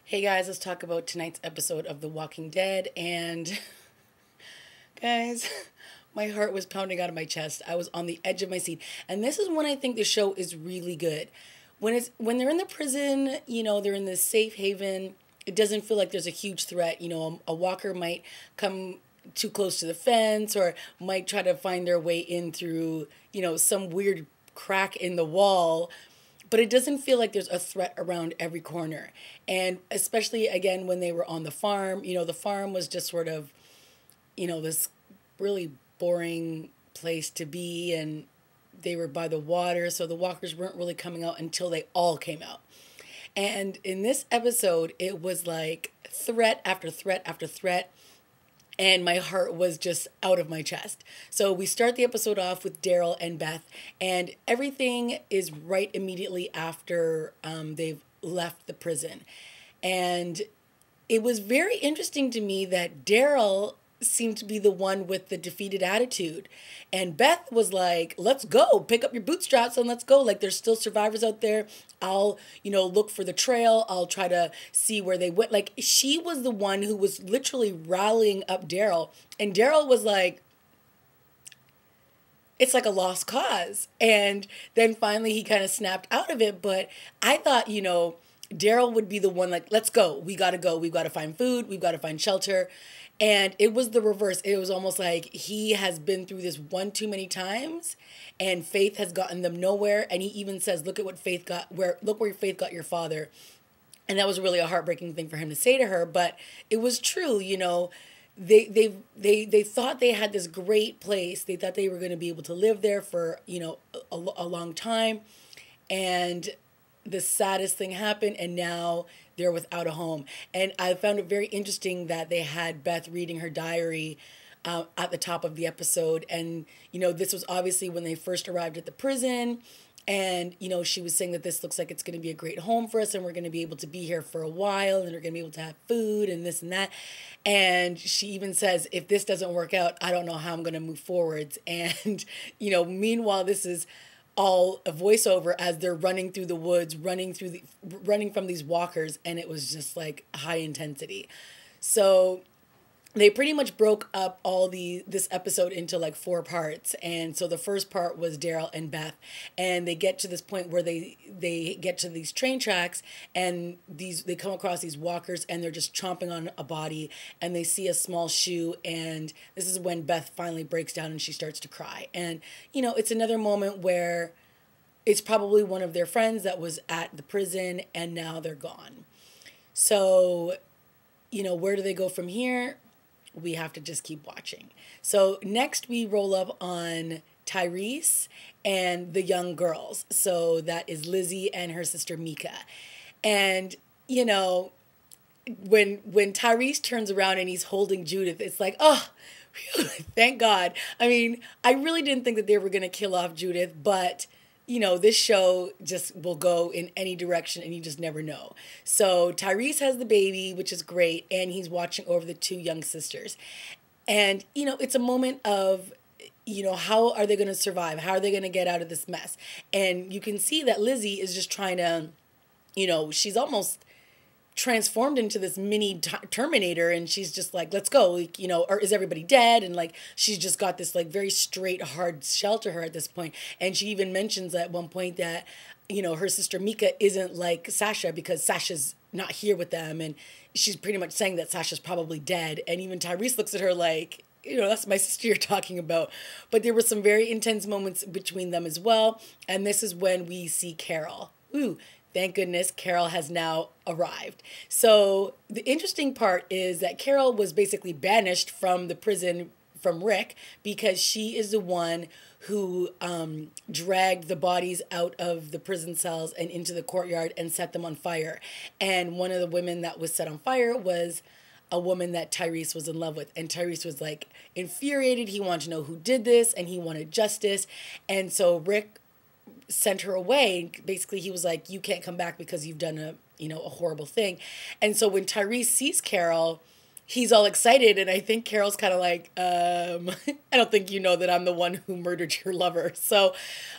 Hey guys, let's talk about tonight's episode of The Walking Dead. And guys, my heart was pounding out of my chest. I was on the edge of my seat. And this is when I think the show is really good. When they're in the prison, they're in this safe haven. It doesn't feel like there's a huge threat. A walker might come too close to the fence or might try to find their way in through, some weird crack in the wall, but it doesn't feel like there's a threat around every corner. And especially again when they were on the farm, the farm was just sort of, this really boring place to be, and they were by the water, so the walkers weren't really coming out until they all came out. And in this episode, it was like threat after threat after threat, and my heart was just out of my chest. So we start the episode off with Daryl and Beth, and everything is right immediately after they've left the prison. And it was very interesting to me that Daryl seemed to be the one with the defeated attitude. And Beth was like, let's go, pick up your bootstraps and let's go. Like, there's still survivors out there. I'll, look for the trail. I'll try to see where they went. Like, she was the one who was literally rallying up Daryl. And Daryl was like, it's like a lost cause. And then finally he kind of snapped out of it. But I thought, Daryl would be the one like, let's go. We got to go. We've got to find food. We've got to find shelter. And it was the reverse. It was almost like he has been through this one too many times, and Faith has gotten them nowhere. And he even says, look at what Faith got, look where Faith got your father. And that was really a heartbreaking thing for him to say to her. But it was true, they thought they had this great place. They thought they were going to be able to live there for, a long time. And the saddest thing happened, and now they're without a home. And I found it very interesting that they had Beth reading her diary at the top of the episode. And, this was obviously when they first arrived at the prison. And, she was saying that this looks like it's going to be a great home for us, and we're going to be able to be here for a while, and we're going to be able to have food and this and that. And she even says, if this doesn't work out, I don't know how I'm going to move forwards. And, meanwhile, this is all a voiceover as they're running through the woods, running from these walkers, and it was just like high intensity. So they pretty much broke up this episode into like 4 parts. And so the first part was Daryl and Beth, and they get to this point where they get to these train tracks, and they come across these walkers, and they're just chomping on a body, and they see a small shoe. And this is when Beth finally breaks down and she starts to cry. And it's another moment where it's probably one of their friends that was at the prison, and now they're gone. So where do they go from here? We have to just keep watching. So next we roll up on Tyrese and the young girls. So that is Lizzie and her sister Mika. And, when Tyrese turns around and he's holding Judith, it's like, oh, phew, thank God. I mean, I really didn't think that they were going to kill off Judith, but this show just will go in any direction, and you just never know. So Tyrese has the baby, which is great, and he's watching over the 2 young sisters. And, it's a moment of, how are they going to survive? How are they going to get out of this mess? And you can see that Lizzie is just trying to, she's almost transformed into this mini Terminator, and she's just like, let's go, like, or is everybody dead? And like, she's just got this like very straight, hard shell to her at this point. And she even mentions at one point that, her sister Mika isn't like Sasha because Sasha's not here with them. And she's pretty much saying that Sasha's probably dead. And even Tyrese looks at her like, that's my sister you're talking about. But there were some very intense moments between them as well. And this is when we see Carol. Ooh, thank goodness Carol has now arrived. So the interesting part is that Carol was basically banished from the prison from Rick because she is the one who dragged the bodies out of the prison cells and into the courtyard and set them on fire. And one of the women that was set on fire was a woman that Tyrese was in love with. And Tyrese was like infuriated. He wanted to know who did this, and he wanted justice. And so Rick sent her away. Basically, he was like, you can't come back because you've done a horrible thing. And so when Tyrese sees Carol, he's all excited, and I think Carol's kind of like, I don't think you know that I'm the one who murdered your lover. So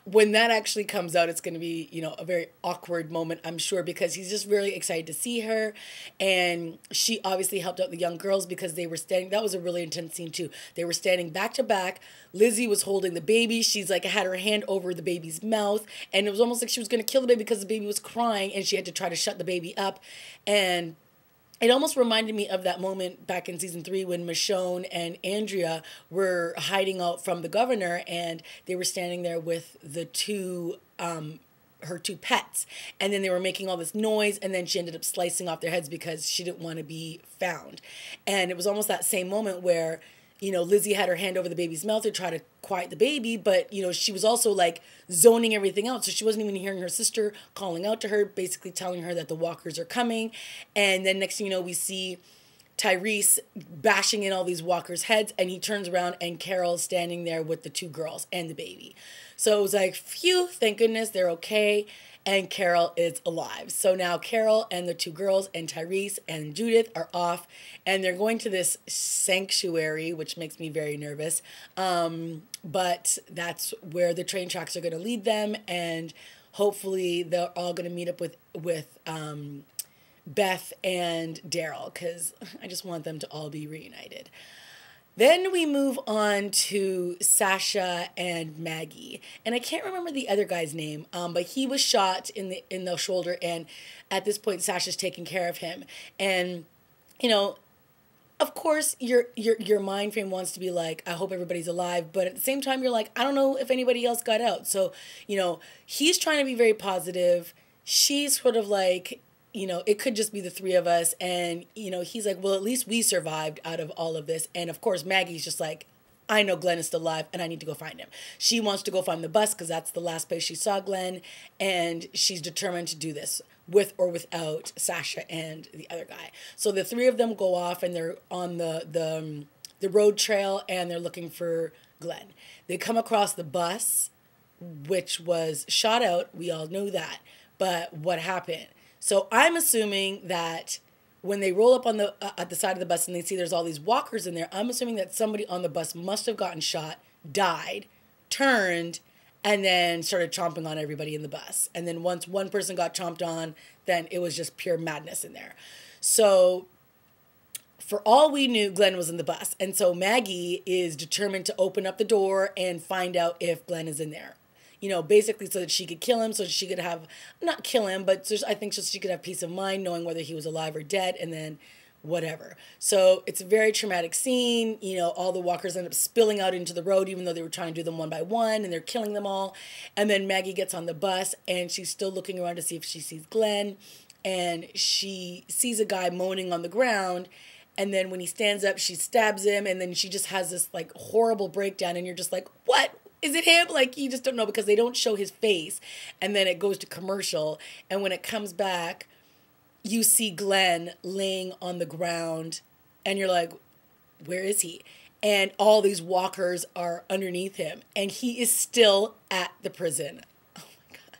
when that actually comes out, it's going to be, a very awkward moment, I'm sure, because he's just really excited to see her. And she obviously helped out the young girls because they were standing. That was a really intense scene too. They were standing back to back. Lizzie was holding the baby. She's like had her hand over the baby's mouth, and it was almost like she was going to kill the baby because the baby was crying, and she had to try to shut the baby up. And it almost reminded me of that moment back in season 3 when Michonne and Andrea were hiding out from the governor, and they were standing there with the her two pets, and then they were making all this noise, and then she ended up slicing off their heads because she didn't want to be found. And it was almost that same moment where Lizzie had her hand over the baby's mouth to try to quiet the baby, but, she was also like zoning everything out. So she wasn't even hearing her sister calling out to her, basically telling her that the walkers are coming. And then next thing you know, we see Tyrese bashing in all these walkers' heads, and he turns around and Carol's standing there with the 2 girls and the baby. So it was like, phew, thank goodness they're okay. And Carol is alive. So now Carol and the 2 girls and Tyrese and Judith are off, and they're going to this sanctuary, which makes me very nervous. But that's where the train tracks are going to lead them, and hopefully they're all going to meet up with Beth and Daryl, because I just want them to all be reunited. Then we move on to Sasha and Maggie, and I can't remember the other guy's name, but he was shot in the shoulder, and at this point Sasha's taking care of him. And of course your mind frame wants to be like, I hope everybody's alive, but at the same time you're like, I don't know if anybody else got out. So he's trying to be very positive. She's sort of like, it could just be the 3 of us. And, he's like, well, at least we survived out of all of this. And of course, Maggie's just like, I know Glenn is still alive and I need to go find him. She wants to go find the bus because that's the last place she saw Glenn. And she's determined to do this with or without Sasha and the other guy. So the 3 of them go off, and they're on the road trail, and they're looking for Glenn. They come across the bus, which was shot out. We all know that. But what happened? So I'm assuming that when they roll up on at the side of the bus and they see there's all these walkers in there, I'm assuming that somebody on the bus must have gotten shot, died, turned, and then started chomping on everybody in the bus. And then once one person got chomped on, then it was just pure madness in there. So for all we knew, Glenn was in the bus. And so Maggie is determined to open up the door and find out if Glenn is in there. Basically so that she could kill him, so she could have, not kill him, but I think so she could have peace of mind knowing whether he was alive or dead, and then whatever. So it's a very traumatic scene. All the walkers end up spilling out into the road, even though they were trying to do them one by one, and they're killing them all. And then Maggie gets on the bus, and she's still looking around to see if she sees Glenn, and she sees a guy moaning on the ground. And then when he stands up, she stabs him, and then she just has this like horrible breakdown, and you're just like, what? Is it him? Like, you just don't know because they don't show his face. And then it goes to commercial. And when it comes back, you see Glenn laying on the ground. And you're like, where is he? And all these walkers are underneath him. And he is still at the prison. Oh my God.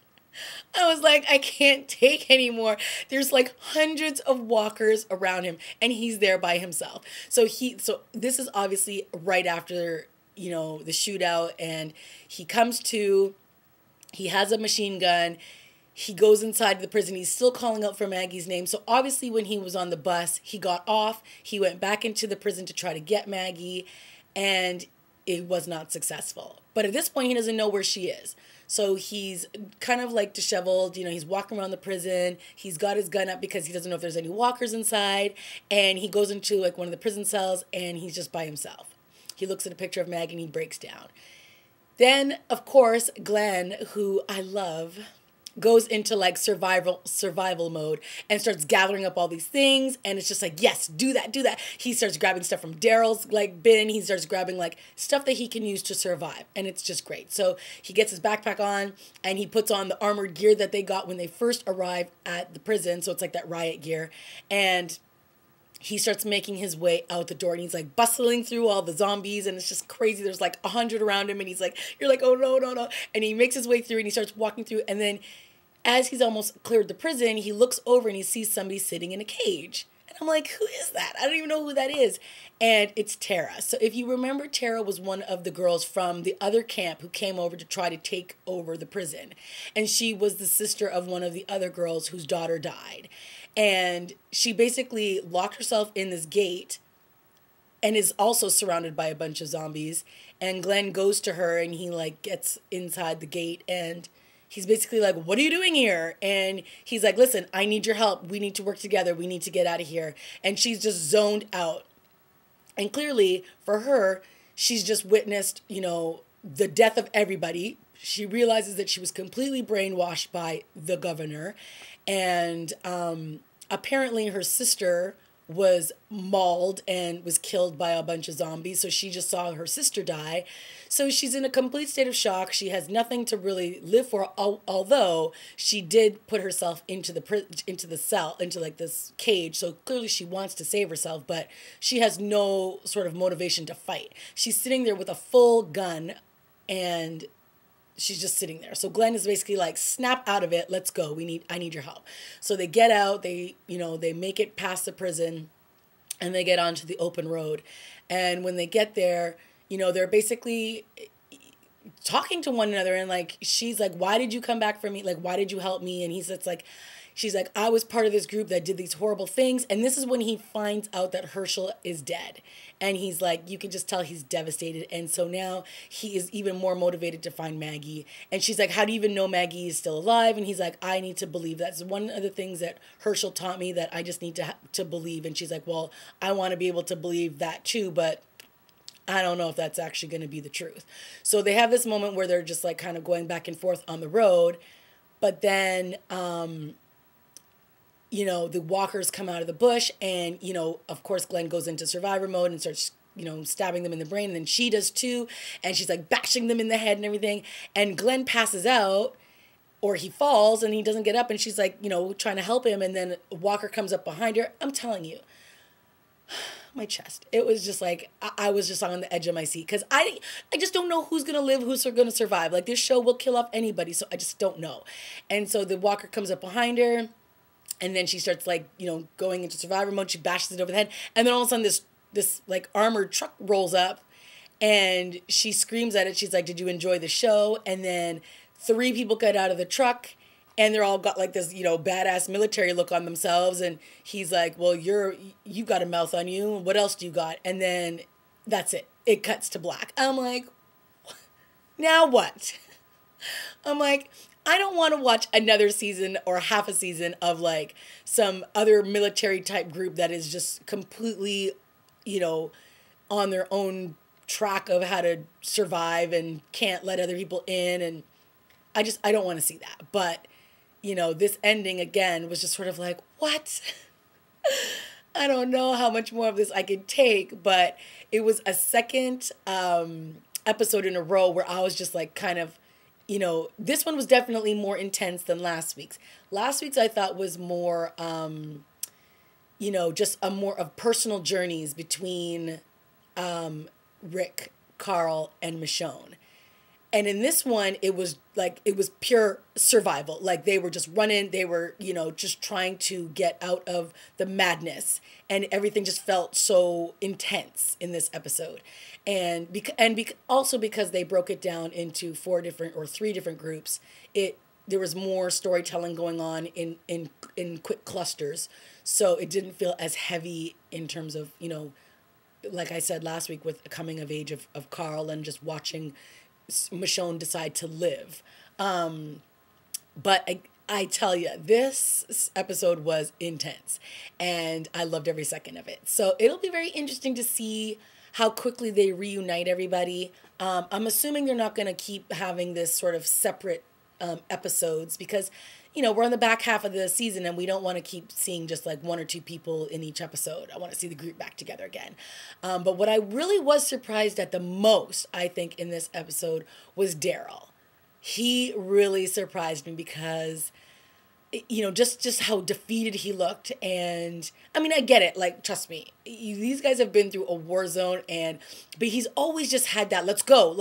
I was like, I can't take anymore. There's like hundreds of walkers around him. And he's there by himself. So this is obviously right after the shootout, and he comes to, he has a machine gun, he goes inside the prison, he's still calling out for Maggie's name. So obviously when he was on the bus, he got off, he went back into the prison to try to get Maggie, and it was not successful. But at this point, he doesn't know where she is. So he's kind of like disheveled, he's walking around the prison, he's got his gun up because he doesn't know if there's any walkers inside, and he goes into like one of the prison cells, and he's just by himself. He looks at a picture of Maggie and he breaks down. Then, of course, Glenn, who I love, goes into like survival mode and starts gathering up all these things. And it's just like, yes, do that, do that. He starts grabbing stuff from Daryl's like bin. He starts grabbing like stuff that he can use to survive. And it's just great. So he gets his backpack on, and he puts on the armored gear that they got when they first arrived at the prison. So it's like that riot gear. And he starts making his way out the door, and he's like bustling through all the zombies, and it's just crazy. There's like 100 around him, and he's like, you're like, oh no, no, no. And he makes his way through, and he starts walking through, and then as he's almost cleared the prison, he looks over and he sees somebody sitting in a cage. And And I'm like, who is that? I don't even know who that is. And it's Tara. So if you remember, Tara was one of the girls from the other camp who came over to try to take over the prison. And she was the sister of one of the other girls whose daughter died. And she basically locked herself in this gate and is also surrounded by a bunch of zombies. And Glenn goes to her and he like gets inside the gate and he's basically like, what are you doing here? And he's like, listen, I need your help. We need to work together. We need to get out of here. And she's just zoned out. And clearly for her, she's just witnessed, the death of everybody. She realizes that she was completely brainwashed by the governor. And apparently her sister was mauled and was killed by a bunch of zombies. So she just saw her sister die. So she's in a complete state of shock. She has nothing to really live for, although she did put herself into the cell, into like this cage. So clearly she wants to save herself, but she has no sort of motivation to fight. She's sitting there with a full gun and she's just sitting there. So Glenn is basically like, snap out of it. Let's go. I need your help. So they get out, they make it past the prison and they get onto the open road. And when they get there, they're basically talking to one another and like, she's like, why did you come back for me? Like, why did you help me? And she's like, I was part of this group that did these horrible things. And this is when he finds out that Herschel is dead. And he's like, you can just tell he's devastated. And so now he is even more motivated to find Maggie. And she's like, how do you even know Maggie is still alive? And he's like, I need to believe. That's one of the things that Herschel taught me, that I just need to believe. And she's like, well, I want to be able to believe that too, but I don't know if that's actually going to be the truth. So they have this moment where they're just like kind of going back and forth on the road. But then, the walkers come out of the bush and, of course, Glenn goes into survivor mode and starts, stabbing them in the brain. And then she does too. And she's like bashing them in the head and everything. And Glenn passes out or he falls and he doesn't get up. And she's like, trying to help him. And then Walker comes up behind her. I'm telling you, my chest. It was just like, I was just on the edge of my seat. Because I just don't know who's going to live, who's going to survive. Like, this show will kill off anybody. So I just don't know. And so the Walker comes up behind her. And then she starts like, going into survivor mode. She bashes it over the head. And then all of a sudden this like armored truck rolls up and she screams at it. She's like, did you enjoy the show? And then 3 people get out of the truck and they're all got like this, badass military look on themselves. And he's like, well, you got a mouth on you. What else do you got? And then that's it. It cuts to black. I'm like, now what? I'm like, I don't want to watch another season or half a season of like some other military type group that is just completely, on their own track of how to survive and can't let other people in. And I don't want to see that. But, this ending again was just sort of like, what? I don't know how much more of this I could take, but it was a second episode in a row where I was just like kind of, this one was definitely more intense than last week's. Last week's I thought was more, just a more of personal journeys between Rick, Carl, and Michonne. And in this one, it was pure survival. Like they were just running, they were, just trying to get out of the madness. And everything just felt so intense in this episode. And also because they broke it down into 3 different groups, there was more storytelling going on in quick clusters. So it didn't feel as heavy in terms of, like I said last week with the coming of age of Carl and just watching Michonne decide to live. But I tell you, this episode was intense and I loved every second of it. So it'll be very interesting to see how quickly they reunite everybody. I'm assuming they're not going to keep having this sort of separate episodes because, we're on the back half of the season and we don't want to keep seeing just like 1 or 2 people in each episode. I want to see the group back together again. But what I really was surprised at the most, I think, in this episode was Daryl. He really surprised me because just how defeated he looked. And I mean, I get it. Like, trust me, these guys have been through a war zone, but he's always just had that, let's go,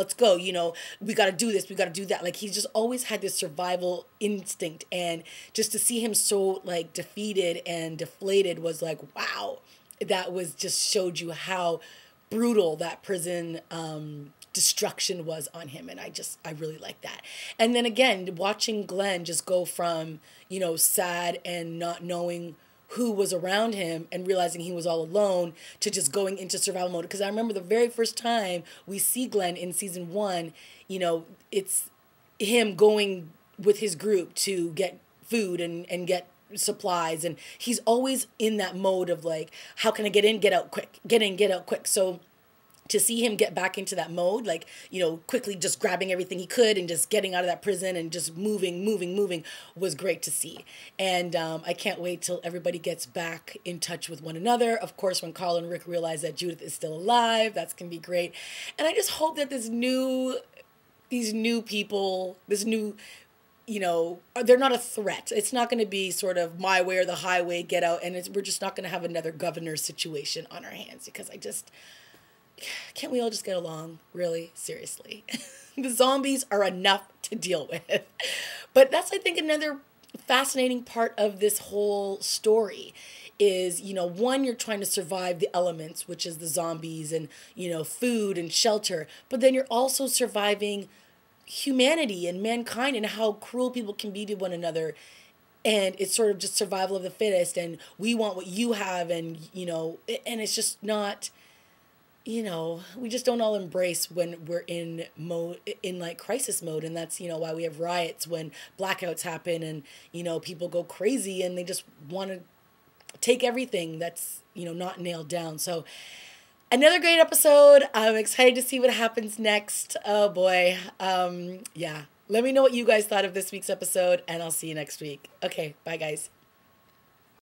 we got to do this, we got to do that. Like, he's just always had this survival instinct. And just to see him so like defeated and deflated was like, wow, that was just showed you how brutal that prison destruction was on him. And I really like that. And then again, watching Glenn just go from, sad and not knowing who was around him and realizing he was all alone to just going into survival mode. Because I remember the very first time we see Glenn in season 1, it's him going with his group to get food and get supplies, and he's always in that mode of like, how can I get in, get out quick, get in, get out quick. So to see him get back into that mode, like, quickly just grabbing everything he could and just getting out of that prison and just moving was great to see. And I can't wait till everybody gets back in touch with one another. Of course, when Carl and Rick realize that Judith is still alive, that's going to be great. And I just hope that these new people, they're not a threat. It's not going to be sort of my way or the highway, get out. And we're just not going to have another governor situation on our hands, because can't we all just get along? Really? Seriously. The zombies are enough to deal with. But that's, I think, another fascinating part of this whole story is, one, you're trying to survive the elements, which is the zombies and, food and shelter. But then you're also surviving humanity and mankind and how cruel people can be to one another. And it's sort of just survival of the fittest. And we want what you have. And, and it's just not... we just don't all embrace when we're in like crisis mode. And that's, why we have riots when blackouts happen and, people go crazy and they just want to take everything that's, not nailed down. So another great episode. I'm excited to see what happens next. Oh boy. Yeah. Let me know what you guys thought of this week's episode, and I'll see you next week. Okay. Bye guys.